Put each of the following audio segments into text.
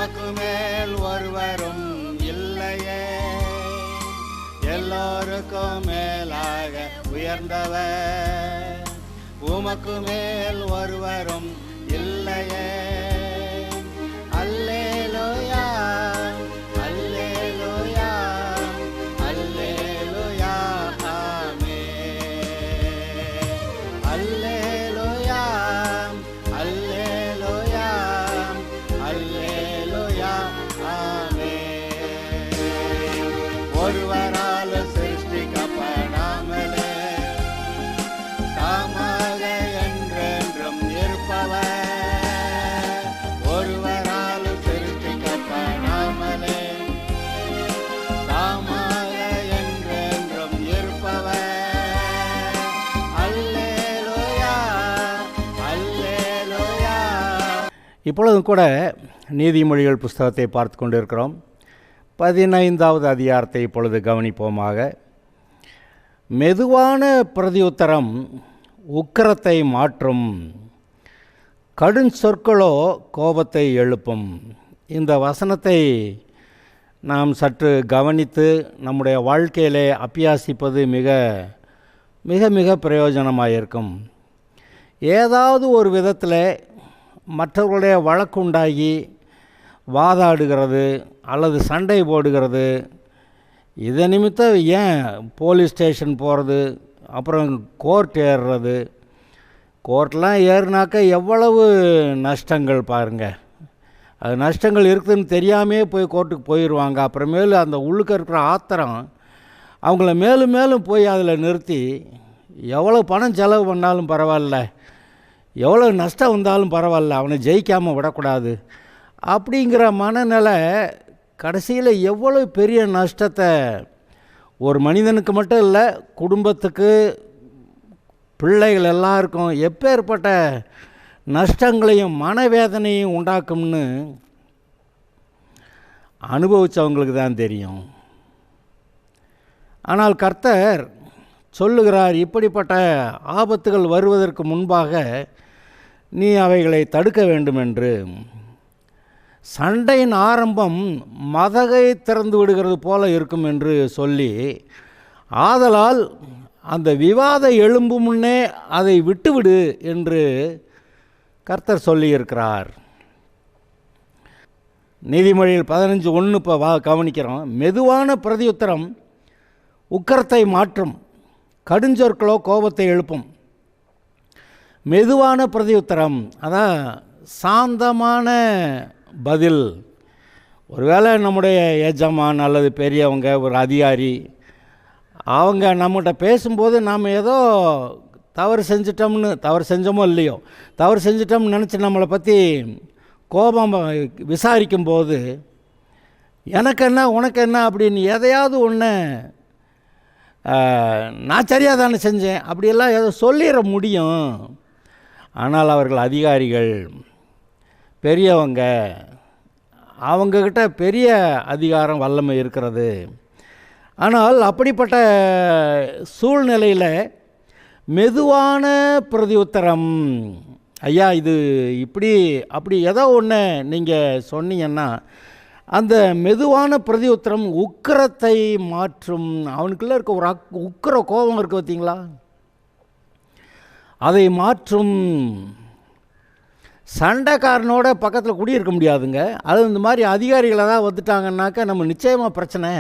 உமக்கு மேல் ஒருவரும் இல்லையே, எல்லோருக்கும் மேலாக உயர்ந்தவர். உமக்கு மேல் ஒருவரும் இல்லையே. அல்லேலூயா, அல்லேலூயா, அல்லேலூயா, ஆமென். அல்லேலூயா, அல்லேலூயா, அல்லேலூயா, ஆமென். ஒருவரால் சிருஷ்டிக்கப்படாமலே தாமாக என்றென்றும் இருப்பவர். ஒருவரால் சிருஷ்டிக்கப்படாமலே தாமாக என்றென்றும் இருப்பவர். அல்லேலூயா, அல்லேலூயா. இப்பொழுதும் கூட நீதிமொழிகள் புஸ்தகத்தை பார்த்து கொண்டிருக்கிறோம். 15வது அதிகாரத்தை இப்பொழுது கவனிப்போமாக. மெதுவான பிரதியுத்தரம் உக்கிரத்தை மாற்றும், கடும் சொற்களோ கோபத்தை எழுப்பும். இந்த வசனத்தை நாம் சற்று கவனித்து நம்முடைய வாழ்க்கையிலே அபியாசிப்பது மிக மிக மிக பிரயோஜனமாக இருக்கும். ஏதாவது ஒரு விதத்தில் மற்றவர்களுடைய வழக்குண்டாகி வாதாடுகிறது அல்லது சண்டை போடுகிறது, இதை நிமித்தம் ஏன் போலீஸ் ஸ்டேஷன் போகிறது, அப்புறம் கோர்ட் ஏறுறது. கோர்ட்லாம் ஏறினாக்க எவ்வளவு நஷ்டங்கள் பாருங்கள். அது நஷ்டங்கள் இருக்குதுன்னு தெரியாமே போய் கோர்ட்டுக்கு போயிடுவாங்க. அப்புறமேலு அந்த உள்ளுக்க இருக்கிற ஆத்திரம் அவங்கள மேலும் மேலும் போய் அதில் நிறுத்தி எவ்வளோ பணம் செலவு பண்ணாலும் பரவாயில்ல, எவ்வளோ நஷ்டம் வந்தாலும் பரவாயில்ல, அவனை ஜெயிக்காமல் விடக்கூடாது அப்படிங்கிற மனநிலை கடைசியில் எவ்வளோ பெரிய நஷ்டத்தை ஒரு மனிதனுக்கு மட்டும் இல்லை, குடும்பத்துக்கு, பிள்ளைகள் எல்லாருக்கும் எப்பேற்பட்ட நஷ்டங்களையும் மனவேதனையும் உண்டாக்கும்னு அனுபவித்தவங்களுக்கு தான் தெரியும். ஆனால் கர்த்தர் சொல்லுகிறார், இப்படிப்பட்ட ஆபத்துகள் வருவதற்கு முன்பாக நீ அவைகளை தடுக்க வேண்டும் என்று. சண்டையின் ஆரம்பம் மதகை திறந்து விடுகிறது போல இருக்கும் என்று சொல்லி, ஆதலால் அந்த விவாதம் எழும்பும் முன்னே அதை விட்டுவிடு என்று கர்த்தர் சொல்லியிருக்கிறார். நீதிமொழியில் 15:1 இப்போ கவனிக்கிறோம். மெதுவான பிரதியுத்தரம் உக்கிரத்தை மாற்றும், கடுஞ்சொற்களோ கோபத்தை எழுப்பும். மெதுவான பிரதியுத்தரம் அதான் சாந்தமான பதில். ஒருவேளை நம்முடைய எஜமான் அல்லது பெரியவங்க, ஒரு அதிகாரி, அவங்க நம்மகிட்ட பேசும்போது நாம் ஏதோ தவறு செஞ்சோமோ இல்லையோ, தவறு செஞ்சிட்டோம்னு நினச்சி நம்மளை பற்றி கோபம் விசாரிக்கும்போது எனக்கு என்ன உனக்கு என்ன அப்படின்னு எதையாவது ஒன்று நான் சரியாக தானே செஞ்சேன் அப்படியெல்லாம் ஏதோ சொல்லிட முடியும். ஆனால் அவர்கள் அதிகாரிகள், பெரியவங்க, அவங்கக்கிட்ட பெரிய அதிகாரம் வல்லமை இருக்கிறது. ஆனால் அப்படிப்பட்ட சூழ்நிலையில் மெதுவான பிரதியுத்தரம், ஐயா இது இப்படி அப்படி ஏதோ ஒன்று நீங்கள் சொன்னீங்கன்னா அந்த மெதுவான பிரதியுத்தரம் உக்கிரத்தை மாற்றும். அவனுக்குள்ளே இருக்க ஒரு உக்கிர கோபம் இருக்குது பார்த்தீங்களா, அதை மாற்றும். சண்டைக்காரனோட பக்கத்தில் குடியிருக்க முடியாதுங்க. அது இந்த மாதிரி அதிகாரிகளை தான் வந்துட்டாங்கன்னாக்கா நம்ம நிச்சயமாக பிரச்சனை.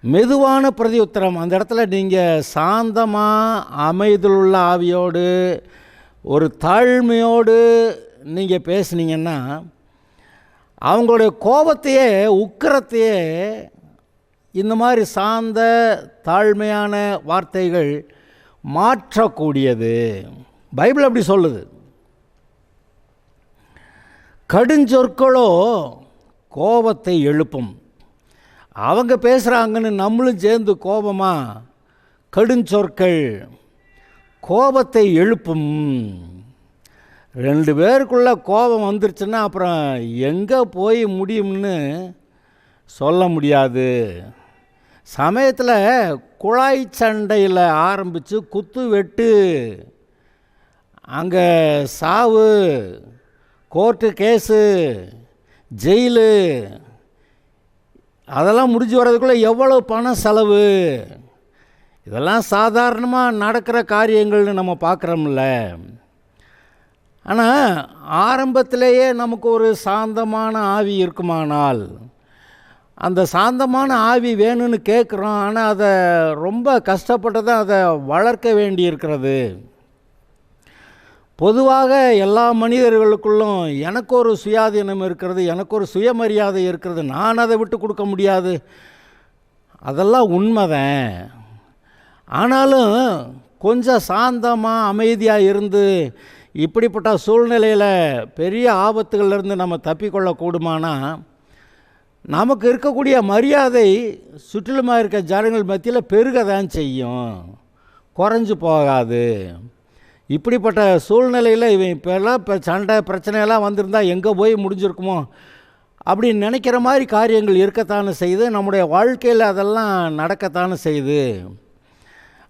மெதுவான பிரதியுத்தரம், அந்த இடத்துல நீங்கள் சாந்தமாக அமைதியுள்ள ஆவியோடு ஒரு தாழ்மையோடு நீங்கள் பேசுனீங்கன்னா அவங்களுடைய கோபத்தையே உக்கிரத்தையே இந்த மாதிரி சாந்த தாழ்மையான வார்த்தைகள் மாற்றக்கூடியது. பைபிள் அப்படி சொல்லுது. கடுஞ்சொற்களோ கோபத்தை எழுப்பும். அவங்க பேசுகிறாங்கன்னு நம்மளும் சேர்ந்து கோபமாக கடுஞ்சொற்கள் கோபத்தை எழுப்பும். ரெண்டு பேருக்குள்ளே கோபம் வந்துருச்சுன்னா அப்புறம் எங்கே போய் முடியும்னு சொல்ல முடியாது. சமயத்தில் குழாய் சண்டையில் ஆரம்பித்து குத்து வெட்டு, அங்கே சாவு, கோர்ட்டு கேஸு, ஜெயிலு, அதெல்லாம் முடிஞ்சு வர்றதுக்குள்ளே எவ்வளோ பணம் செலவு. இதெல்லாம் சாதாரணமாக நடக்கிற காரியங்கள்னு நம்ம பார்க்குறோம்ல. ஆனால் ஆரம்பத்திலேயே நமக்கு ஒரு சாந்தமான ஆவி இருக்குமானால், அந்த சாந்தமான ஆவி வேணும்னு கேட்குறோம், ஆனால் அதை ரொம்ப கஷ்டப்பட்டு தான் அதை வளர்க்க வேண்டி இருக்கிறது. பொதுவாக எல்லா மனிதர்களுக்குள்ளும் எனக்கு ஒரு சுயாதீனம் இருக்கிறது, எனக்கு ஒரு சுயமரியாதை இருக்கிறது, நான் அதை விட்டு கொடுக்க முடியாது, அதெல்லாம் உண்மைதான். ஆனாலும் கொஞ்சம் சாந்தமாக அமைதியாக இருந்து இப்படிப்பட்ட சூழ்நிலையில் பெரிய ஆபத்துகளிலிருந்து நம்ம தப்பிக்கொள்ளக்கூடுமானா, நமக்கு இருக்கக்கூடிய மரியாதை சுற்றிலுமாக இருக்க ஜனங்கள் மத்தியில் பெருக தான் செய்யும், குறைஞ்சு போகாது. இப்படிப்பட்ட சூழ்நிலையில் இவன் இப்போல்லாம் இப்போ சண்டை பிரச்சனையெல்லாம் வந்திருந்தால் எங்கே போய் முடிஞ்சிருக்குமோ அப்படின்னு நினைக்கிற மாதிரி காரியங்கள் இருக்கத்தானே செய்யுது. நம்முடைய வாழ்க்கையில் அதெல்லாம் நடக்கத்தானே செய்யுது.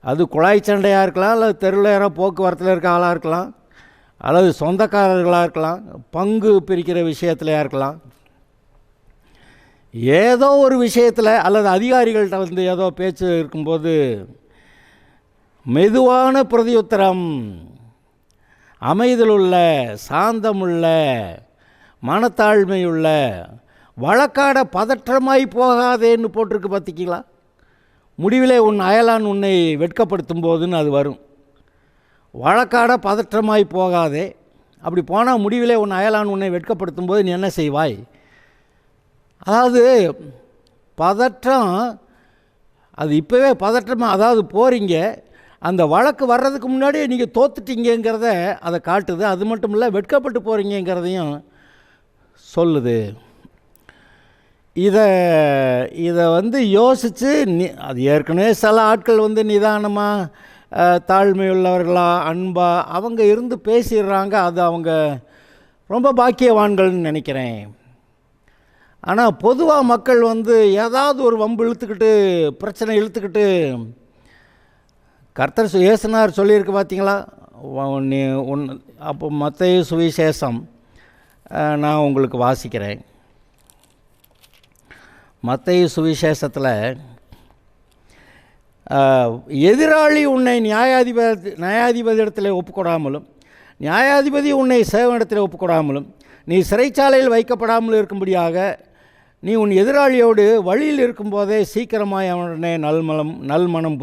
அது குழாய் சண்டையாக இருக்கலாம், அல்லது தெருவில் யாரோ போக்குவரத்தில் இருக்க ஆளாக இருக்கலாம், அல்லது சொந்தக்காரர்களாக இருக்கலாம், பங்கு பிரிக்கிற விஷயத்துலையாக இருக்கலாம், ஏதோ ஒரு விஷயத்தில் அல்லது அதிகாரிகள்கிட்ட வந்து ஏதோ பேச்சு இருக்கும்போது மெதுவான பிரதியுத்தரம், அமைதலுள்ள, சாந்தமுள்ள, மனத்தாழ்மையுள்ள, வழக்காட பதற்றமாய் போகாதேன்னு போட்டிருக்கு பார்த்திங்களா. முடிவிலே உன் அயலான் உன்னை வெட்கப்படுத்தும் போதுன்னு அது வரும். வழக்காட பதற்றமாய் போகாதே, அப்படி போனால் முடிவிலே உன் அயலான் உன்னை வெட்கப்படுத்தும் போது நீ என்ன செய்வாய்? அதாவது பதற்றம், அது இப்போவே பதற்றமாக, அதாவது போகிறீங்க, அந்த வழக்கு வர்றதுக்கு முன்னாடியே நீங்கள் தோத்துட்டீங்கிறத அதை காட்டுது. அது மட்டும் இல்லை, வெட்கப்பட்டு போகிறீங்கிறதையும் சொல்லுது. இதை வந்து யோசித்து அது ஏற்கனவே சில ஆட்கள் வந்து நிதானமாக தாழ்மையுள்ளவர்களாக அன்பாக அவங்க இருந்து பேசிடுறாங்க. அது அவங்க ரொம்ப பாக்கியவான்கள்னு நினைக்கிறேன். ஆனால் பொதுவாக மக்கள் வந்து ஏதாவது ஒரு வம்பு இழுத்துக்கிட்டு, பிரச்சனை இழுத்துக்கிட்டு, கர்த்தர் இயேசுனார் சொல்லியிருக்கு பார்த்தீங்களா. அப்போ மத்தேயு சுவிசேஷம் நான் உங்களுக்கு வாசிக்கிறேன். மத்தேயு சுவிசேஷத்தில் எதிராளி உன்னை நியாயாதிபதி இடத்துல ஒப்புக்கொடாமலும், நியாயாதிபதி உன்னை சேவனிடத்தில் ஒப்புக்கொடாமலும், நீ சிறைச்சாலையில் வைக்கப்படாமல் இருக்கும்படியாக நீ உன் எதிராளியோடு வழியில் இருக்கும்போதே சீக்கிரமாய் அவனுடனே நல்மனம்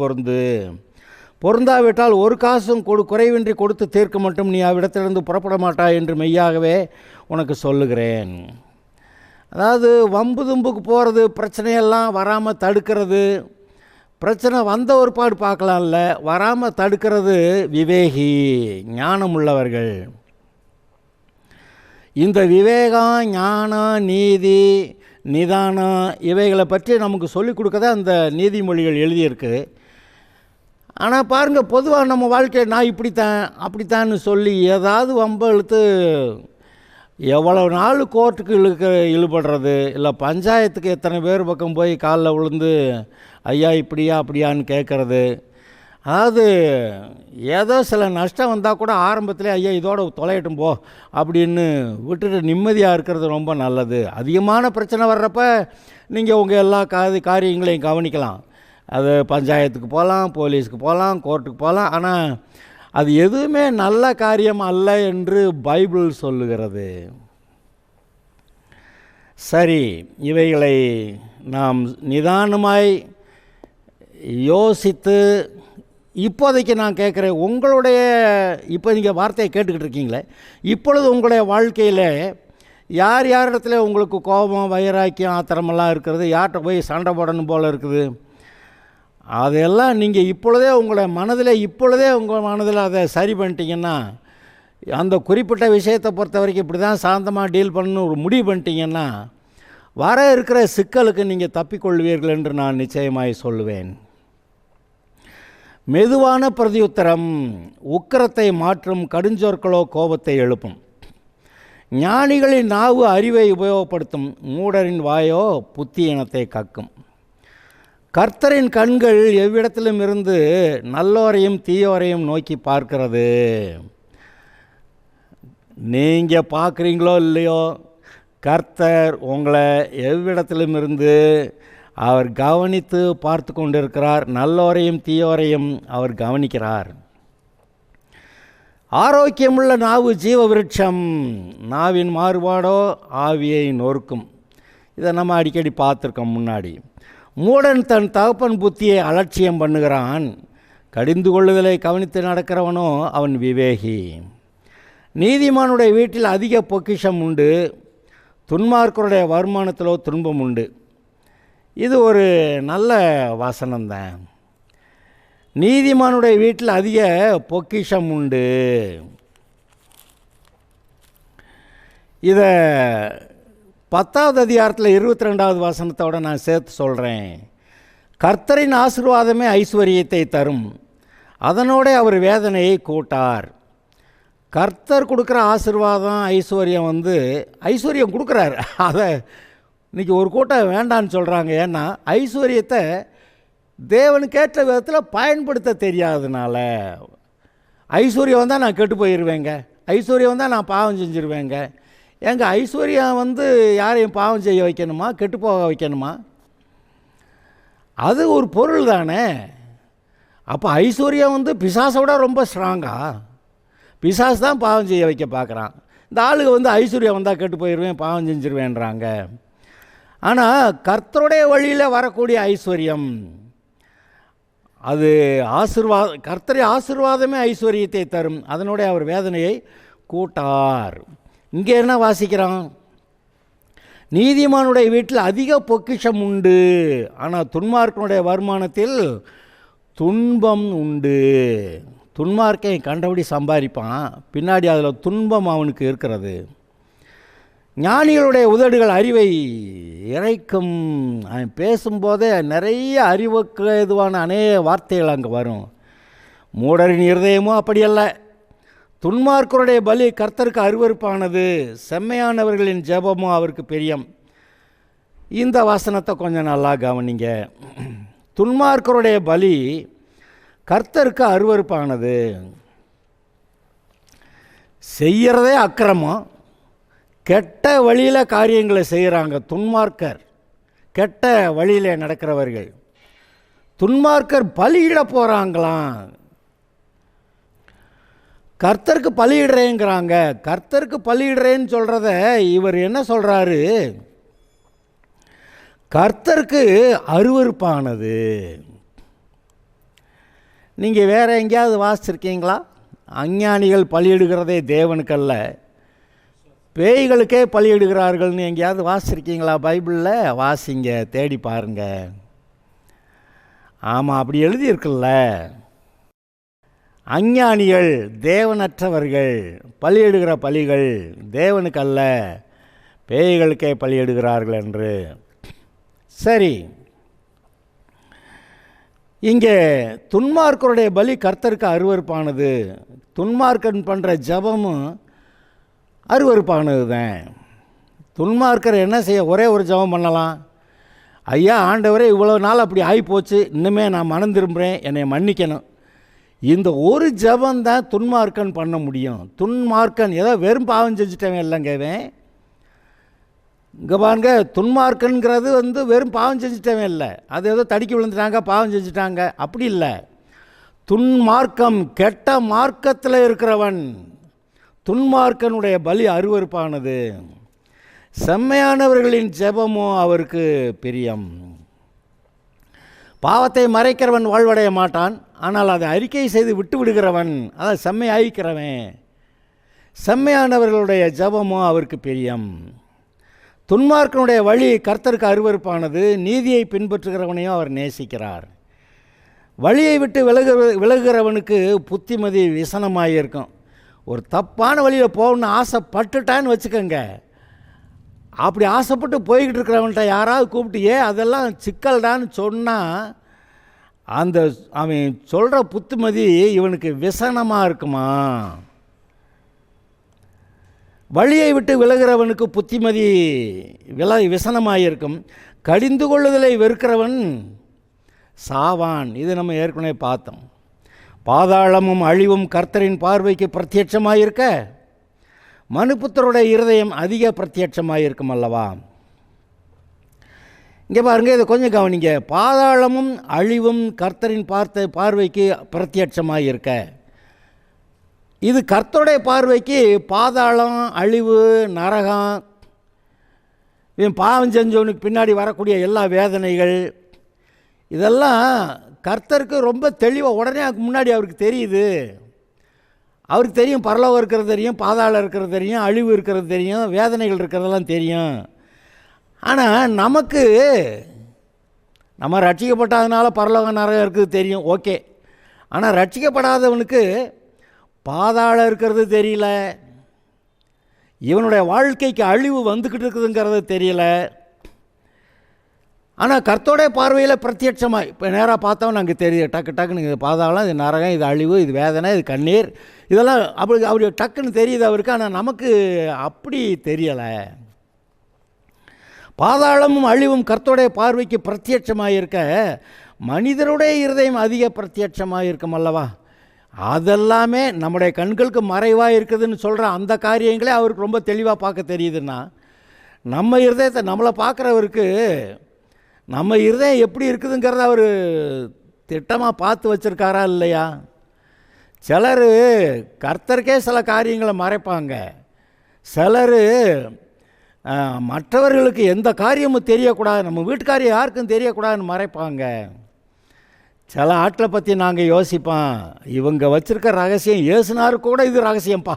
பொருந்தாவிட்டால் ஒரு காசும் குறைவின்றி கொடுத்து தீர்க்க மட்டும் நீ அவ்விடத்திலிருந்து புறப்பட மாட்டாய் என்று மெய்யாகவே உனக்கு சொல்லுகிறேன். அதாவது வம்பு தும்புக்கு போகிறது, பிரச்சனையெல்லாம் வராமல் தடுக்கிறது, பிரச்சனை வந்த ஒரு பாடு பார்க்கலாம்ல, வராமல் தடுக்கிறது விவேகி, ஞானம் உள்ளவர்கள். இந்த விவேகம், ஞானம், நீதி, நிதானம் இவைகளை பற்றி நமக்கு சொல்லிக் கொடுக்க தான் அந்த நீதிமொழிகள் எழுதியிருக்கு. ஆனால் பாருங்கள், பொதுவாக நம்ம வாழ்க்கையை நான் இப்படித்தான் அப்படித்தான்னு சொல்லி ஏதாவது வம்பை இழுத்து எவ்வளவு நாள் கோர்ட்டுக்கு இழுபடுறது, இல்லை பஞ்சாயத்துக்கு எத்தனை பேர் பக்கம் போய் காலில் விழுந்து ஐயா இப்படியா அப்படியான்னு கேட்குறது. அதாவது ஏதோ சில நஷ்டம் வந்தால் கூட ஆரம்பத்திலே ஐயா இதோட தொலையட்டும் போ அப்படின்னு விட்டுட்டு நிம்மதியாக இருக்கிறது ரொம்ப நல்லது. அதிகமான பிரச்சனை வர்றப்ப நீங்கள் உங்கள் எல்லா காரியங்களையும் கவனிக்கலாம். அது பஞ்சாயத்துக்கு போகலாம், போலீஸுக்கு போகலாம், கோர்ட்டுக்கு போகலாம். ஆனால் அது எதுவுமே நல்ல காரியம் அல்ல என்று பைபிள் சொல்லுகிறது. சரி, இவைகளை நாம் நிதானமாய் யோசித்து, இப்போதைக்கு நான் கேட்குறேன், உங்களுடைய இப்போ நீங்கள் வார்த்தையை கேட்டுக்கிட்டு இருக்கீங்களே, இப்பொழுது உங்களுடைய வாழ்க்கையில் யார் இடத்துல உங்களுக்கு கோபம், வைராக்கியம், ஆத்திரமெல்லாம் இருக்கிறது, யார்கிட்ட போய் சண்டை போடணும் போல் இருக்குது, அதெல்லாம் நீங்கள் இப்பொழுதே உங்கள் மனதில் அதை சரி பண்ணிட்டீங்கன்னா, அந்த குறிப்பிட்ட விஷயத்தை பொறுத்த வரைக்கும் இப்படி தான் சாந்தமாக டீல் பண்ணணும் ஒரு முடிவு பண்ணிட்டீங்கன்னா, வர இருக்கிற சிக்கலுக்கு நீங்கள் தப்பிக்கொள்வீர்கள் என்று நான் நிச்சயமாய் சொல்லுவேன். மெதுவான பிரதியுத்தரம் உக்கிரத்தை மாற்றும், கடுஞ்சொற்களோ கோபத்தை எழுப்பும். ஞானிகளின் நாவு அறிவை உபயோகப்படுத்தும், மூடரின் வாயோ புத்தியினத்தை கக்கும். கர்த்தரின் கண்கள் எவ்விடத்திலும் இருந்து நல்லோரையும் தீயோரையும் நோக்கி பார்க்கிறது. நீங்கள் பார்க்குறீங்களோ இல்லையோ, கர்த்தர் உங்களை எவ்விடத்திலுமிருந்து அவர் கவனித்து பார்த்து கொண்டிருக்கிறார். நல்லோரையும் தீயோரையும் அவர் கவனிக்கிறார். ஆரோக்கியமுள்ள நாவு ஜீவ விருட்சம், நாவின் மாறுபாடோ ஆவியை நொறுக்கும். இதை நம்ம அடிக்கடி பார்த்துருக்கோம் முன்னாடி. மூடன் தன் தகப்பன் புத்தியை அலட்சியம் பண்ணுகிறான், கடிந்து கொள்ளுதலை கவனித்து நடக்கிறவனோ அவன் விவேகி. நீதிமானுடைய வீட்டில் அதிக பொக்கிஷம் உண்டு, துன்மார்க்கருடைய வருமானத்திலோ துன்பம் உண்டு. இது ஒரு நல்ல வசனம்தான். நீதிமானுடைய வீட்டில் அதிக பொக்கிஷம் உண்டு. இதை 10வது அதிகாரத்தில் 22வது வசனத்தோடு நான் சேர்த்து சொல்கிறேன். கர்த்தரின் ஆசீர்வாதமே ஐஸ்வர்யத்தை தரும், அதனோட அவர் வேதனையை கூட்டார். கர்த்தர் கொடுக்குற ஆசீர்வாதம் ஐஸ்வர்யம் ஐஸ்வர்யம் கொடுக்குறாரு. அதை இன்றைக்கி ஒரு கூட்டம் வேண்டான்னு சொல்கிறாங்க. ஏன்னா ஐஸ்வர்யத்தை தேவனுக்கேற்ற விதத்தில் பயன்படுத்த தெரியாததுனால. ஐஸ்வர்யம் வந்தால் நான் கெட்டு போயிடுவேங்க, ஐஸ்வர்யம் வந்தால் நான் பாவம் செஞ்சுருவேங்க. எங்கள் ஐஸ்வர்யம் யாரையும் பாவம் செய்ய வைக்கணுமா, கெட்டு போக வைக்கணுமா? அது ஒரு பொருள் தானே. அப்போ ஐஸ்வர்யம் பிசாசோட ரொம்ப ஸ்ட்ராங்கா? பிசாசு தான் பாவம் செய்ய வைக்க பார்க்குறான். இந்த ஆளுங்க ஐஸ்வர்யம் வந்தால் கெட்டு போயிடுவேன், பாவம் செஞ்சிருவேன்றாங்க. ஆனால் கர்த்தருடைய வழியில் வரக்கூடிய ஐஸ்வர்யம் அது கர்த்தரை ஆசீர்வாதமே ஐஸ்வர்யத்தை தரும், அதனுடைய அவர் வேதனையை கூட்டார். இங்கே என்ன வாசிக்கிறான்? நீதிமானுடைய வீட்டில் அதிக பொக்கிஷம் உண்டு, ஆனால் துன்மார்க்கனுடைய வருமானத்தில் துன்பம் உண்டு. துன்மார்க்கை கண்டபடி சம்பாதிப்பான், பின்னாடி அதில் துன்பம் அவனுக்கு இருக்கிறது. ஞானிகளுடைய உதடுகள் அறிவை இறைக்கும். அவன் பேசும்போதே நிறைய அறிவுக்கு எதுவான அநேக வார்த்தைகள் அங்கே வரும். மூடரின் இருதயமோ அப்படியல்ல. துன்மார்க்கருடைய பலி கர்த்தருக்கு அருவருப்பானது, செம்மையானவர்களின் ஜெபமோ அவருக்கு பிரியம். இந்த வசனத்தை கொஞ்சம் நல்லா கவனிங்க. துன்மார்க்கருடைய பலி கர்த்தருக்கு அருவருப்பானது. செய்கிறதே அக்கிரமம், கெட்ட வழியில் காரியங்களை செய்கிறாங்க துன்மார்க்கர். கெட்ட வழியில் நடக்கிறவர்கள் துன்மார்க்கர் பலியிட போகிறாங்களாம். கர்த்தருக்கு பலியிடுறேங்கிறாங்க. கர்த்தருக்கு பலியிடுறேன்னு சொல்கிறத இவர் என்ன சொல்கிறாரு? கர்த்தருக்கு அருவருப்பானது. நீங்கள் வேறு எங்கேயாவது வாசிச்சிருக்கீங்களா? அஞ்ஞானிகள் பலியிடுகிறதே தேவனுக்கல்ல, பேய்களுக்கே பலியிடுகிறார்கள்னு எங்கேயாவது வாசிச்சிருக்கீங்களா? பைபிளில் வாசிங்க, தேடி பாருங்க. ஆமாம், அப்படி எழுதியிருக்குல்ல. அஞ்ஞானிகள், தேவனற்றவர்கள் பலியிடுகிற பலிகள் தேவனுக்கல்ல, பேய்களுக்கே பலியிடுகிறார்கள் என்று. சரி, இங்கே துன்மார்க்கருடைய பலி கர்த்தருக்கு அருவருப்பானது. துன்மார்க்கன் பண்ணுற ஜபமும் அருவருப்பானது தான். துன்மார்க்கர் என்ன செய்ய? ஒரே ஒரு ஜபம் பண்ணலாம். ஐயா, ஆண்டவரே, இவ்வளோ நாள் அப்படி ஆகிப்போச்சு, இன்னுமே நான் மனம் திரும்புகிறேன், என்னை மன்னிக்கணும். இந்த ஒரு ஜபந்தான் துன்மார்க்கன் பண்ண முடியும். துன்மார்க்கன் ஏதோ வெறும் பாவம் செஞ்சுட்டவன் இல்லைங்க. இங்கே பாருங்க, துன்மார்க்கன்கிறது வெறும் பாவம் செஞ்சுட்டவன் இல்லை. அது ஏதோ தடுக்கி விழுந்துட்டாங்க, பாவம் செஞ்சுட்டாங்க, அப்படி இல்லை. துன்மார்க்கம், கெட்ட மார்க்கத்தில் இருக்கிறவன். துன்மார்க்கனுடைய பலி அருவருப்பானது, செம்மையானவர்களின் ஜெபமோ அவருக்கு பிரியம். பாவத்தை மறைக்கிறவன் வாழ்வடைய மாட்டான், ஆனால் அதை அறிக்கை செய்து விட்டு விடுகிறவன், அதை செம்மையாய்க்கிறவன். செம்மையானவர்களுடைய ஜெபமோ அவருக்கு பிரியம். துன்மார்க்கனுடைய வழி கர்த்தருக்கு அருவருப்பானது, நீதியை பின்பற்றுகிறவனையும் அவர் நேசிக்கிறார். வழியை விட்டு விலகுகிறவனுக்கு புத்திமதி விசனமாக இருக்கும். ஒரு தப்பான வழியில் போகணுன்னு ஆசைப்பட்டுட்டான்னு வச்சுக்கோங்க. அப்படி ஆசைப்பட்டு போய்கிட்டு இருக்கிறவன்கிட்ட யாராவது கூப்பிட்டு அதெல்லாம் சிக்கல்டான்னு சொன்னால் அந்த அவன் சொல்கிற புத்திமதி இவனுக்கு விசனமாக இருக்குமா? வழியை விட்டு விலகிறவனுக்கு புத்திமதி விசனமாக இருக்கும். கடிந்து கொள்ளுதலை வெறுக்கிறவன் சாவான். இது நம்ம ஏற்கனவே பார்த்தோம். பாதாளமும் அழிவும் கர்த்தரின் பார்வைக்கு பிரத்யட்சமாக இருக்க, மனுபுத்தருடைய இருதயம் அதிக பிரத்யட்சமாக இருக்கும் அல்லவா. இங்கே பாருங்கள், இதை கொஞ்சம் கவனிங்க. பாதாளமும் அழிவும் கர்த்தரின் பார்வைக்கு பிரத்யட்சமாக இருக்க. இது கர்த்தருடைய பார்வைக்கு பாதாளம், அழிவு, நரகம், இவன் பாவம் செஞ்சவனுக்கு பின்னாடி வரக்கூடிய எல்லா வேதனைகள், இதெல்லாம் கர்த்தருக்கு ரொம்ப தெளிவாக உடனே அதுக்கு முன்னாடி அவருக்கு தெரியுது. அவருக்கு தெரியும், பரலோகம் இருக்கிறது தெரியும், பாதாளம் இருக்கிறது தெரியும், அழிவு இருக்கிறது தெரியும், வேதனைகள் இருக்கிறதெல்லாம் தெரியும். ஆனால் நமக்கு, நம்ம ரட்சிக்கப்படாதனால பரலோகம் நரகம் இருக்குது தெரியும், ஓகே. ஆனால் ரட்சிக்கப்படாதவனுக்கு பாதாளம் இருக்கிறது தெரியல, இவனுடைய வாழ்க்கைக்கு அழிவு வந்துக்கிட்டு இருக்குதுங்கிறது தெரியல. ஆனால் கர்த்தருடைய பார்வையில் பிரத்யட்சமாக இப்போ நேராக பார்த்தவன் அங்கே தெரியுது. டக்கு டக்குன்னு இது பாதாளம், இது நரகம், இது அழிவு, இது வேதனை, இது கண்ணீர், இதெல்லாம் அப்படி டக்குன்னு தெரியுது அவருக்கு. ஆனால் நமக்கு அப்படி தெரியலை. பாதாளமும் அழிவும் கர்த்தருடைய பார்வைக்கு பிரத்யட்சமாக இருக்க, மனிதருடைய இருதயம் அதிக பிரத்யட்சமாக இருக்கும் அல்லவா. அதெல்லாமே நம்முடைய கண்களுக்கு மறைவாக இருக்குதுன்னு சொல்கிற அந்த காரியங்களே அவருக்கு ரொம்ப தெளிவாக பார்க்க தெரியுதுன்னா, நம்ம இருதயத்தை, நம்மளை பார்க்குறவருக்கு நம்ம இருதயம் எப்படி இருக்குதுங்கிறத அவர் திட்டமாக பார்த்து வச்சுருக்காரா இல்லையா. சிலர் கர்த்தருக்கே சில காரியங்களை மறைப்பாங்க. சிலர் மற்றவர்களுக்கு எந்த காரியமும் தெரியக்கூடாது, நம்ம வீட்டுக்காரியம் யாருக்கும் தெரியக்கூடாதுன்னு மறைப்பாங்க. சில ஆட்களை பற்றி நாங்கள் யோசிப்போம், இவங்க வச்சுருக்க ரகசியம் இயேசுனாருக்கு கூட இது ரகசியம்ப்பா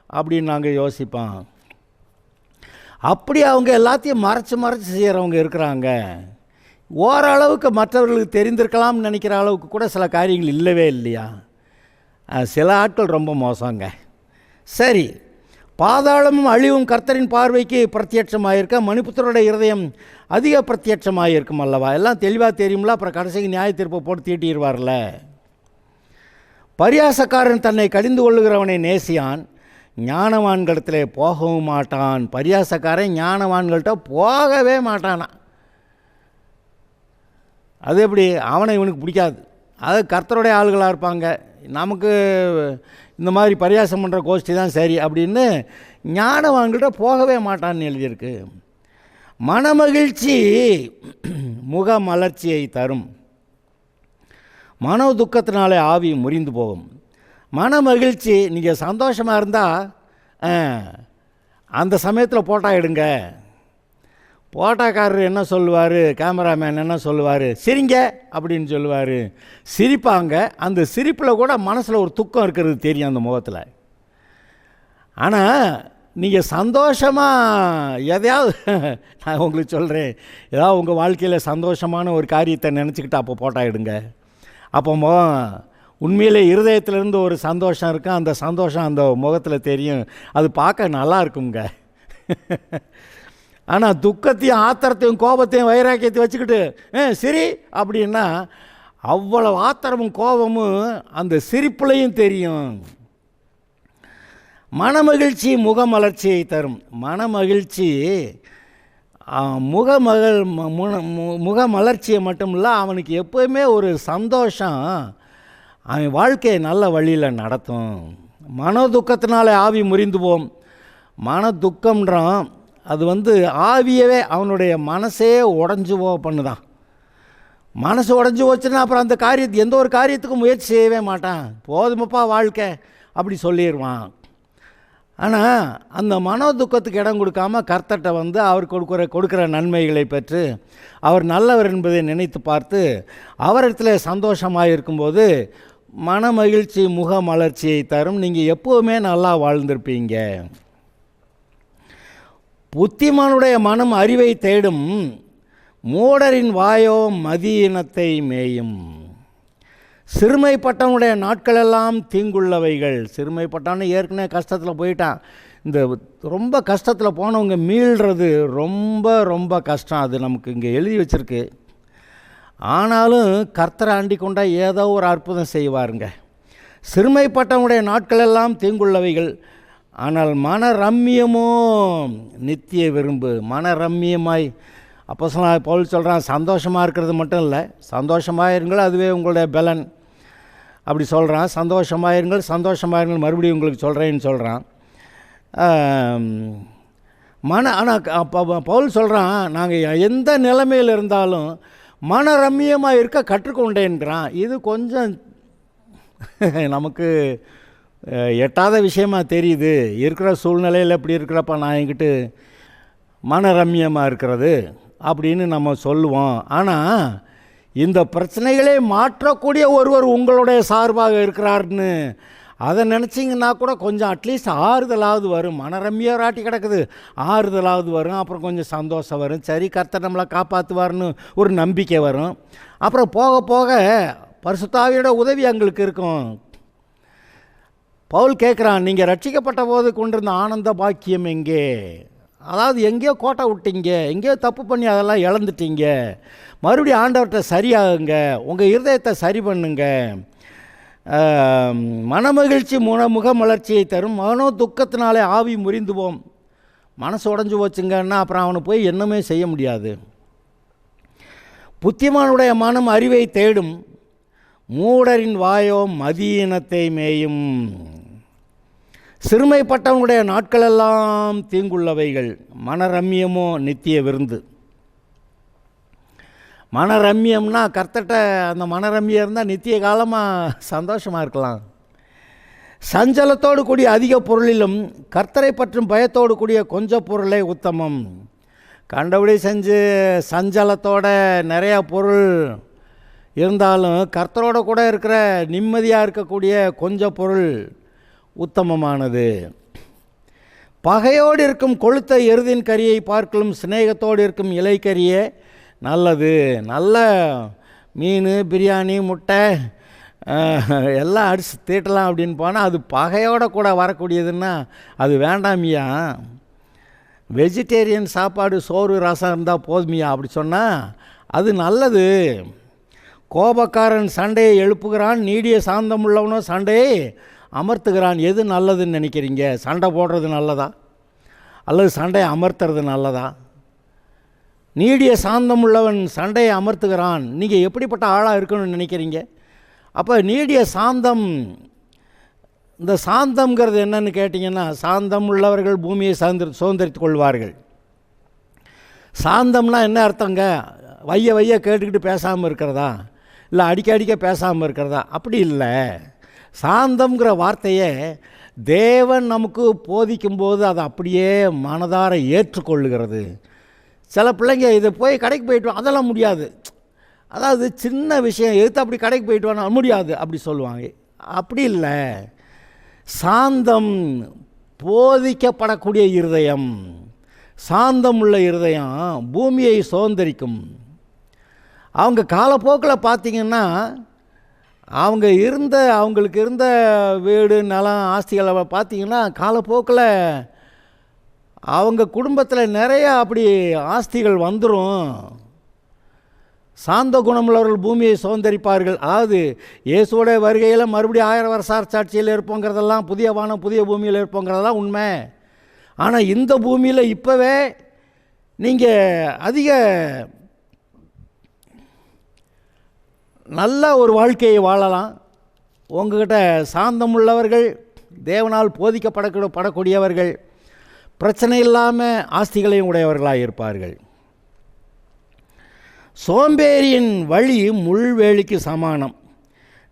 அப்படின்னு நாங்கள் யோசிப்போம். அப்படி அவங்க எல்லாத்தையும் மறைச்சு செய்கிறவங்க இருக்கிறாங்க. ஓரளவுக்கு மற்றவர்களுக்கு தெரிந்திருக்கலாம்னு நினைக்கிற அளவுக்கு கூட சில காரியங்கள் இல்லவே இல்லையா. சில ஆட்கள் ரொம்ப மோசங்க. சரி, பாதாளமும் அழிவும் கர்த்தரின் பார்வைக்கு பிரத்யட்சமாக இருக்க, மனுபுத்தருடைய இருதயம் அதிக பிரத்யட்சமாக இருக்கும் அல்லவா. எல்லாம் தெளிவாக தெரியும்ல. அப்புறம் கடைசிக்கு நியாய தீர்ப்பை போட்டு தீட்டிடுவார்ல. பரியாசக்காரன் தன்னை கடிந்து கொள்ளுகிறவனை நேசியான், ஞானவான்களிடத்திலே போகவும் மாட்டான். பரியாசக்காரன் ஞானவான்கள்கிட்ட போகவே மாட்டானா. அது எப்படி? அவனை இவனுக்கு பிடிக்காது. அது கர்த்தருடைய ஆளுகளாக இருப்பாங்க. நமக்கு இந்த மாதிரி பரியாசம் பண்ணுற கோஷ்டி தான் சரி அப்படின்னு ஞானவான்கிட்ட போகவே மாட்டான்னு எழுதியிருக்கு. மனமகிழ்ச்சி முக மலர்ச்சியை தரும், மனோ துக்கத்தினாலே ஆவி முறிந்து போகும். மனமகிழ்ச்சி, நீங்கள் சந்தோஷமாக இருந்தால் அந்த சமயத்தில் போட்டோ எடுங்க. போட்டோக்காரர் என்ன சொல்லுவார், கேமராமேன் என்ன சொல்லுவார், சிரிங்க அப்படின்னு சொல்லுவார். சிரிப்பாங்க. அந்த சிரிப்பில் கூட மனசில் ஒரு துக்கம் இருக்கிறது தெரியும் அந்த முகத்தில். ஆனால் நீங்கள் சந்தோஷமாக எதையாவது, நான் உங்களுக்கு சொல்கிறேன், ஏதாவது உங்கள் வாழ்க்கையில் சந்தோஷமான ஒரு காரியத்தை நினச்சிக்கிட்டு அப்போ போட்டோ எடுங்க. அப்போ உண்மையிலே இருதயத்திலேருந்து ஒரு சந்தோஷம் இருக்கும். அந்த சந்தோஷம் அந்த முகத்தில் தெரியும். அது பார்க்க நல்லா இருக்குங்க. ஆனால் துக்கத்தையும் ஆத்திரத்தையும் கோபத்தையும் வைராக்கியத்தையும் வச்சுக்கிட்டு சரி அப்படின்னா அவ்வளோ ஆத்திரமும் கோபமும் அந்த சிரிப்புலையும் தெரியும். மனமகிழ்ச்சி முகமலர்ச்சியை தரும். மனமகிழ்ச்சி முகமலர்ச்சியை மட்டும் இல்லை, அவனுக்கு எப்போவுமே ஒரு சந்தோஷம் அவன் வாழ்க்கையை நல்ல வழியில் நடத்தும். மன துக்கத்தினால ஆவி முறிந்து போகும். மன துக்கம்ன்றான் அது ஆவியவே அவனுடைய மனசே உடஞ்சி பண்ணுதான். மனசு உடஞ்சி போச்சுன்னா அப்புறம் அந்த காரியத்தை, எந்த ஒரு காரியத்துக்கும் முயற்சி செய்யவே மாட்டான். போதுமப்பா வாழ்க்கை அப்படி சொல்லிடுவான். ஆனால் அந்த மனோ துக்கத்துக்கு இடம் கொடுக்காமல் கர்த்தர்கிட்ட அவர் கொடுக்குற நன்மைகளை பெற்று அவர் நல்லவர் என்பதை நினைத்து பார்த்து அவரிடத்துல சந்தோஷமாக இருக்கும்போது மன மகிழ்ச்சி முக மலர்ச்சியை தரும். நீங்கள் எப்போவுமே நல்லா வாழ்ந்திருப்பீங்க. புத்திமானுடைய மனம் அறிவை தேடும், மூடரின் வாயோ மதியினத்தை மேயும். சிறுமைப்பட்டவனுடைய நாட்களெல்லாம் தீங்குள்ளவைகள். சிறுமைப்பட்டான்னு ஏற்கனவே கஷ்டத்தில் போயிட்டான். இந்த ரொம்ப கஷ்டத்தில் போனவங்க மீள்றது ரொம்ப ரொம்ப கஷ்டம். அது நமக்கு இங்கே எழுதி வச்சுருக்கு. ஆனாலும் கர்த்தரை ஆண்டி கொண்டா ஏதோ ஒரு அற்புதம் செய்வாருங்க. சிறுமைப்பட்டவனுடைய நாட்களெல்லாம் தீங்குள்ளவைகள், ஆனால் மன ரம்மியமோ நித்திய விரும்பு. மன ரம்மியமாய் அப்போஸ்தலனாகிய பவுல் சொல்கிறான், சந்தோஷமாக இருக்கிறது மட்டும் இல்லை, சந்தோஷமாக இருங்கள், அதுவே உங்களுடைய பலன் அப்படி சொல்கிறான். சந்தோஷமாக இருங்கள் மறுபடியும் உங்களுக்கு சொல்கிறேன்னு சொல்கிறான். ஆனால் பவுல் சொல்கிறான், நாங்கள் எந்த நிலைமையில் இருந்தாலும் மனரம்மியமாக இருக்க கற்றுக்கொண்டேன்கிறான். இது கொஞ்சம் நமக்கு எட்டாத விஷயமாக தெரியுது. இருக்கிற சூழ்நிலையில் இப்படி இருக்கிறப்ப நான் என்கிட்ட மனரம்மியமாக இருக்கிறது அப்படின்னு நம்ம சொல்லுவோம். ஆனால் இந்த பிரச்சனைகளே மாற்றக்கூடிய ஒருவர் உங்களுடைய சார்பாக இருக்கிறார்னு அதை நினச்சிங்கன்னா கூட கொஞ்சம் அட்லீஸ்ட் ஆறுதலாவது வரும். மனரம்மியராட்டி கிடக்குது, ஆறுதலாவது வரும். அப்புறம் கொஞ்சம் சந்தோஷம் வரும். சரி, கர்த்தர் நம்மளை காப்பாற்றுவார்னு ஒரு நம்பிக்கை வரும். அப்புறம் போக போக பரிசுத்தாவியோட உதவி எங்களுக்கு இருக்கும். பவுல் கேட்குறான், நீங்கள் ரட்சிக்கப்பட்ட போது கொண்டிருந்த ஆனந்த பாக்கியம் எங்கே? அதாவது எங்கேயோ கோட்டை விட்டீங்க, எங்கேயோ தப்பு பண்ணி அதெல்லாம் இழந்துட்டீங்க. மறுபடியும் ஆண்டவர்கிட்ட சரியாகுங்க, உங்கள் இருதயத்தை சரி பண்ணுங்க. மனமகிழ்ச்சி முகமலர்ச்சியை தரும். மனோ துக்கத்தினாலே ஆவி முறிந்து போம். மனசு உடஞ்சி போச்சுங்கன்னா அப்புறம் அவனை போய் என்னமே செய்ய முடியாது. புத்திமானுடைய மனம் அறிவை தேடும், மூடரின் வாயோ மதியினத்தை மேயும். சிறுமைப்பட்டவனுடைய நாட்களெல்லாம் தீங்குள்ளவைகள், மனரம்யமோ நித்திய விருந்து. மனரம்யம்னா கர்த்தட்ட அந்த மனரம்யம் இருந்தால் நித்திய காலமாக சந்தோஷமாக இருக்கலாம். சஞ்சலத்தோடு கூடிய அதிக பொருளிலும் கர்த்தரை பற்றும் பயத்தோடு கூடிய கொஞ்சம் பொருளே உத்தமம். கண்டபடி செஞ்சு சஞ்சலத்தோட நிறையா பொருள் இருந்தாலும் கர்த்தரோட கூட இருக்கிற நிம்மதியாக இருக்கக்கூடிய கொஞ்சம் பொருள் உத்தமமானது. பகையோடு இருக்கும் கொழுத்த எருதின் கரியை பார்க்கலும் சிநேகத்தோடு இருக்கும் இலைக்கரியே நல்லது. நல்ல மீன், பிரியாணி, முட்டை எல்லாம் அடித்து தீட்டலாம் அப்படின்னு போனால் அது பகையோடு கூட வரக்கூடியதுன்னா அது வேண்டாமியா. வெஜிடேரியன் சாப்பாடு, சோறு, ரசம் இருந்தால் போதுமியா அப்படி சொன்னால் அது நல்லது. கோபக்காரன் சண்டையை எழுப்புகிறான், நீடிய சாந்தம் உள்ளவனோ சண்டையை அமர்த்துகிறான். எது நல்லதுன்னு நினைக்கிறீங்க? சண்டை போடுறது நல்லதா அல்லது சண்டையை அமர்த்துறது நல்லதா? நீடிய சாந்தம் உள்ளவன் சண்டையை அமர்த்துகிறான். நீங்கள் எப்படிப்பட்ட ஆளாக இருக்கணும்னு நினைக்கிறீங்க? அப்போ நீடிய சாந்தம், இந்த சாந்தம்ங்கிறது என்னன்னு கேட்டிங்கன்னா, சாந்தம் உள்ளவர்கள் பூமியை சுதந்திரித்து கொள்வார்கள். சாந்தம்னா என்ன அர்த்தங்க? வைய கேட்டுக்கிட்டு பேசாமல் இருக்கிறதா, இல்லை அடிக்க பேசாமல் இருக்கிறதா? அப்படி இல்லை. சாந்தம்ங்கிற வார்த்தையை தேவன் நமக்கு போதிக்கும்போது அதை அப்படியே மனதார ஏற்றுக்கொள்ளுகிறது. சில பிள்ளைங்க இதை போய் கடைக்கு போயிட்டு அதெல்லாம் முடியாது, அதாவது சின்ன விஷயம் எடுத்து அப்படி கடைக்கு போயிட்டு வாங்க முடியாது அப்படி சொல்லுவாங்க. அப்படி இல்லை. சாந்தம் போதிக்கப்படக்கூடிய இருதயம், சாந்தம் உள்ள இருதயம் பூமியை சுதந்திரிக்கும். அவங்க காலப்போக்கில் பார்த்திங்கன்னா அவங்களுக்கு இருந்த வீடு, நிலம், ஆஸ்திகளை பார்த்திங்கன்னா காலப்போக்கில் அவங்க குடும்பத்தில் நிறையா அப்படி ஆஸ்திகள் வந்துடும். சாந்த குணமுள்ளவர்கள் பூமியை சுதந்திரிப்பார்கள். அதாவது இயேசுவோட வருகையில் மறுபடியும் 1000 வருஷ சாட்சியில் இருப்போங்கிறதெல்லாம், புதிய வானம் புதிய பூமியில் இருப்போங்கிறதெல்லாம் உண்மை. ஆனால் இந்த பூமியில் இப்போவே நீங்கள் அதிக நல்ல ஒரு வாழ்க்கையை வாழலாம். உங்கள்கிட்ட சாந்தமுள்ளவர்கள், தேவனால் போதிக்கப்படக்கூடியவர்கள், பிரச்சனை இல்லாமல் ஆஸ்திகளையும் உடையவர்களாக இருப்பார்கள். சோம்பேறியின் வழி முள்வேலிக்கு சமானம்,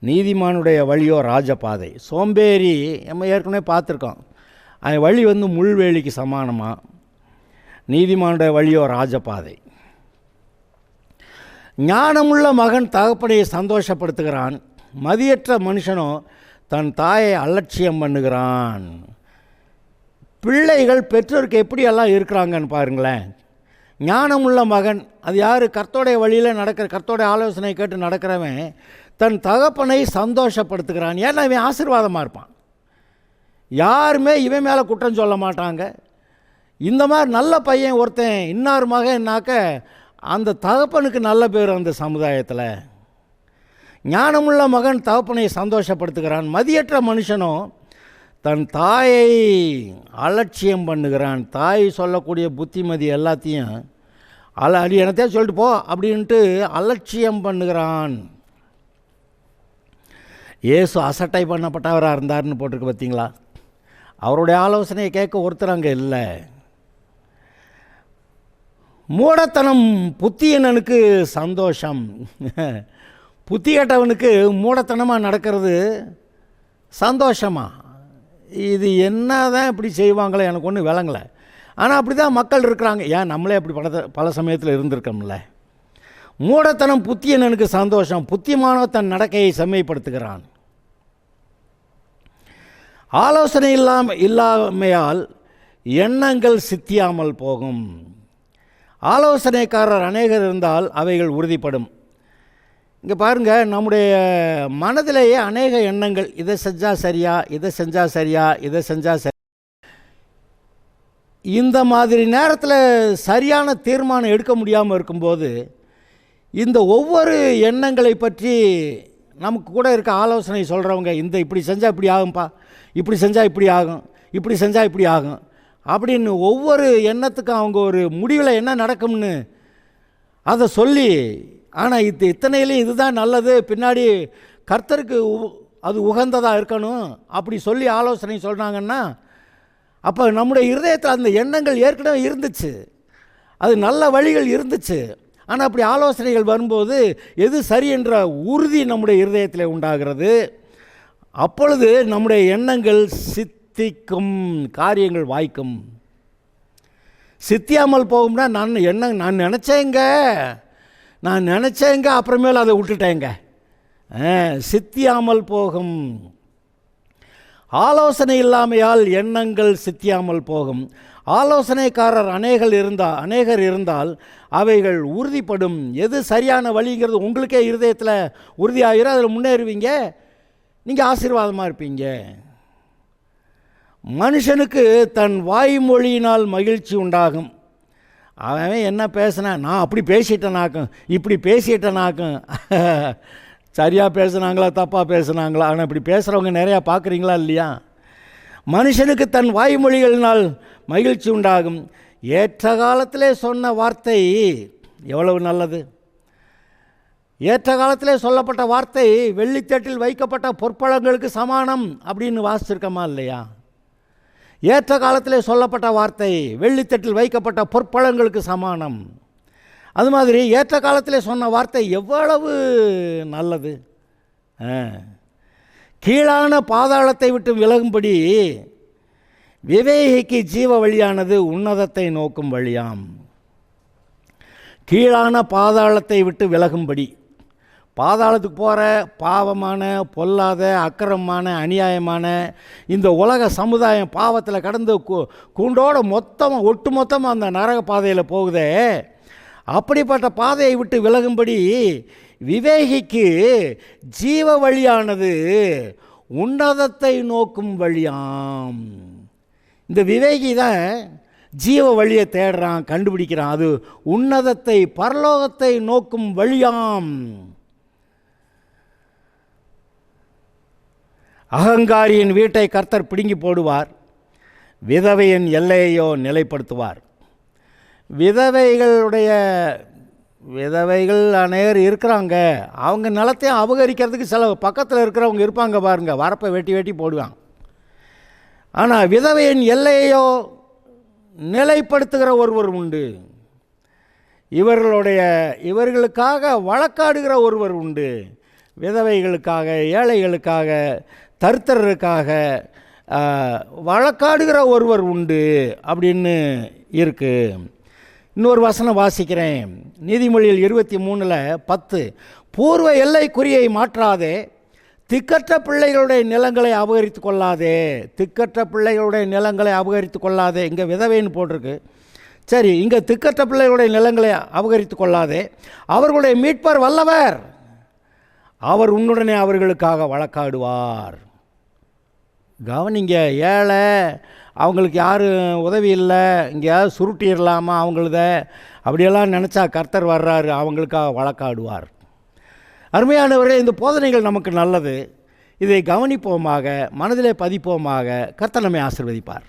நீதிமானுடைய வழியோ ராஜபாதை. சோம்பேறி நம்ம ஏற்கனவே பார்த்துருக்கோம், அந்த வழி முள்வேலிக்கு சமானமாக, நீதிமானுடைய வழியோ ராஜபாதை. ஞானமுள்ள மகன் தகப்பனையை சந்தோஷப்படுத்துகிறான், மதியற்ற மனுஷனோ தன் தாயை அலட்சியம் பண்ணுகிறான். பிள்ளைகள் பெற்றோருக்கு எப்படியெல்லாம் இருக்கிறாங்கன்னு பாருங்களேன். ஞானமுள்ள மகன், அது யார்? கர்த்தருடைய வழியில் நடக்கிற, கர்த்தருடைய ஆலோசனை கேட்டு நடக்கிறவன் தன் தகப்பனை சந்தோஷப்படுத்துகிறான். ஏன்னா இவன் ஆசீர்வாதமாக இருப்பான், யாருமே இவன் மேலே குற்றம் சொல்ல மாட்டாங்க. இந்த மாதிரி நல்ல பையன் ஒருத்தன் இன்னார் மகன்னாக்க அந்த தகப்பனுக்கு நல்ல பேர் அந்த சமுதாயத்தில். ஞானமுள்ள மகன் தகப்பனை சந்தோஷப்படுத்துகிறான், மதியற்ற மனுஷனோ தன் தாயை அலட்சியம் பண்ணுகிறான். தாய் சொல்லக்கூடிய புத்திமதி எல்லாத்தையும் அடி எனத்தையே சொல்லிட்டு போ அப்படின்ட்டு அலட்சியம் பண்ணுகிறான். இயேசு அசட்டை பண்ணப்பட்டவராக இருந்தார்னு போட்டிருக்கு பார்த்தீங்களா? அவருடைய ஆலோசனையை கேட்க ஒருத்தர் அங்கே இல்லை. மூடத்தனம் புத்தியனனுக்கு சந்தோஷம். புத்தி கெட்டவனுக்கு மூடத்தனமாக நடக்கிறது சந்தோஷமா? இது என்ன தான் இப்படி செய்வாங்களே, எனக்கு ஒன்றும் விளங்கலை. ஆனால் அப்படி தான் மக்கள் இருக்கிறாங்க. ஏன் நம்மளே அப்படி பல சமயத்தில் இருந்திருக்கோம்ல. மூடத்தனம் புத்தியனனுக்கு சந்தோஷம், புத்திமானவன் தன் நடக்கையை செம்மைப்படுத்துகிறான். ஆலோசனை இல்லாமையால் எண்ணங்கள் சித்தியாமல் போகும். ஆலோசனைக்காரர் அநேகர் இருந்தால் அவைகள் உறுதிப்படும். இங்கே பாருங்கள், நம்முடைய மனதிலேயே அநேக எண்ணங்கள், இதை செஞ்சால் சரியா, இதை செஞ்சால் சரியா, இதை செஞ்சால் சரி. இந்த மாதிரி நேரத்தில் சரியான தீர்மானம் எடுக்க முடியாமல் இருக்கும்போது இந்த ஒவ்வொரு எண்ணங்களை பற்றி நமக்கு கூட இருக்க ஆலோசனை சொல்கிறவங்க, இந்த இப்படி செஞ்சால் இப்படி ஆகும்ப்பா, இப்படி செஞ்சால் இப்படி ஆகும், இப்படி செஞ்சால் இப்படி ஆகும் அப்படின்னு ஒவ்வொரு எண்ணத்துக்கும் அவங்க ஒரு முடிவில் என்ன நடக்கும்னு அதை சொல்லி, ஆனால் இத்தனையிலையும் இதுதான் நல்லது, பின்னாடி கர்த்தருக்கு அது உகந்ததாக இருக்கணும் அப்படி சொல்லி ஆலோசனை சொல்கிறாங்கன்னா, அப்போ நம்முடைய இருதயத்தில் அந்த எண்ணங்கள் ஏற்கனவே இருந்துச்சு, அது நல்ல வழிகள் இருந்துச்சு. ஆனால் அப்படி ஆலோசனைகள் வரும்போது எது சரி என்ற உறுதி நம்முடைய இருதயத்தில் உண்டாகிறது. அப்பொழுது நம்முடைய எண்ணங்கள் சித்திக்கும், காரியங்கள் வாய்க்கும். சித்தியாமல் போகும்னா நான் நினச்சேங்க அப்புறமேல அதை விட்டுட்டேங்க, சித்தியாமல் போகும். ஆலோசனை இல்லாமையால் எண்ணங்கள் சித்தியாமல் போகும். ஆலோசனைக்காரர் அநேகர் இருந்தால் அவைகள் உறுதிப்படும். எது சரியான வழிங்கிறது உங்களுக்கே இருதயத்தில் உறுதியாகிற, அதில் முன்னேறுவீங்க, நீங்கள் ஆசீர்வாதமாக இருப்பீங்க. மனுஷனுக்கு தன் வாய்மொழியினால் மகிழ்ச்சி உண்டாகும். அவன் என்ன பேசினா, நான் அப்படி பேசிட்டேனாக்கும், இப்படி பேசிட்டேனாக்கும், சரியாக பேசுனாங்களா தப்பாக பேசுனாங்களா? ஆனால் இப்படி பேசுகிறவங்க நிறையா பார்க்குறீங்களா இல்லையா? மனுஷனுக்கு தன் வாய்மொழிகளினால் மகிழ்ச்சி உண்டாகும். ஏற்ற காலத்திலே சொன்ன வார்த்தை எவ்வளவு நல்லது. ஏற்ற காலத்திலே சொல்லப்பட்ட வார்த்தை வெள்ளித்தட்டில் வைக்கப்பட்ட பொற்பழங்களுக்கு சமானம் அப்படின்னு வாசிச்சிருக்கமா இல்லையா? ஏற்ற காலத்திலே சொல்லப்பட்ட வார்த்தை வெள்ளித்தட்டில் வைக்கப்பட்ட பொற்பழங்களுக்கு சமானம். அது மாதிரி ஏற்ற காலத்திலே சொன்ன வார்த்தை எவ்வளவு நல்லது. கீழான பாதாளத்தை விட்டு விலகும்படி விவேகிக்கு ஜீவ வழியானது உன்னதத்தை நோக்கும் வழியாம். கீழான பாதாளத்தை விட்டு விலகும்படி, பாதாளத்துக்கு போகிற பாவமான, பொல்லாத, அக்கிரமமான, அநியாயமான இந்த உலக சமுதாயம் பாவத்தில் கடந்து கூண்டோட ஒட்டுமொத்தமாக அந்த நரக பாதையில் போகுதே, அப்படிப்பட்ட பாதையை விட்டு விலகும்படி விவேகிக்கு ஜீவ வழியானது உன்னதத்தை நோக்கும் வழியாம். இந்த விவேகி தான் ஜீவ வழியை தேடுறான், கண்டுபிடிக்கிறான். அது உன்னதத்தை, பரலோகத்தை நோக்கும் வழியாம். அகங்காரியின் வீட்டை கர்த்தர் பிடுங்கி போடுவார், விதவையின் எல்லையோ நிலைப்படுத்துவார். விதவைகள் அநேகர் இருக்கிறாங்க. அவங்க நிலத்தையும் அபகரிக்கிறதுக்கு சில பக்கத்தில் இருக்கிறவங்க இருப்பாங்க பாருங்க, வரப்பை வெட்டி போடுவாங்க. ஆனால் விதவையின் எல்லையோ நிலைப்படுத்துகிற ஒருவர் உண்டு. இவர்களுக்காக வழக்காடுகிற ஒருவர் உண்டு. விதவைகளுக்காக, ஏழைகளுக்காக, தரித்திரருக்காக வழக்காடுகிற ஒருவர் உண்டு அப்படின்னு இருக்குது. இன்னொரு வசனம் வாசிக்கிறேன், நீதிமொழியில் 23:10. பூர்வ எல்லைக்குறியை மாற்றாதே, திக்கற்ற பிள்ளைகளுடைய நிலங்களை அபகரித்து கொள்ளாதே. திக்கற்ற பிள்ளைகளுடைய நிலங்களை அபகரித்து கொள்ளாதே. இங்கே விதவைன்னு போட்டிருக்கு. சரி, இங்கே திக்கற்ற பிள்ளைகளுடைய நிலங்களை அபகரித்து கொள்ளாதே. அவர்களுடைய மீட்பர் வல்லவர், அவர் உன்னுடனே அவர்களுக்காக வழக்காடுவார். கவனிங்க, ஏழை, அவங்களுக்கு யாரும் உதவி இல்லை, எங்கேயாவது சுருட்டிடலாமா அவங்களத, அப்படியெல்லாம் நினச்சா கர்த்தர் வர்றாரு, அவங்களுக்காக வழக்காடுவார். அருமையானவர்களே, இந்த போதனைகள் நமக்கு நல்லது. இதை கவனிப்போமாக, மனதிலே பதிப்போமாக. கர்த்தர் நம்மை ஆசீர்வதிப்பார்.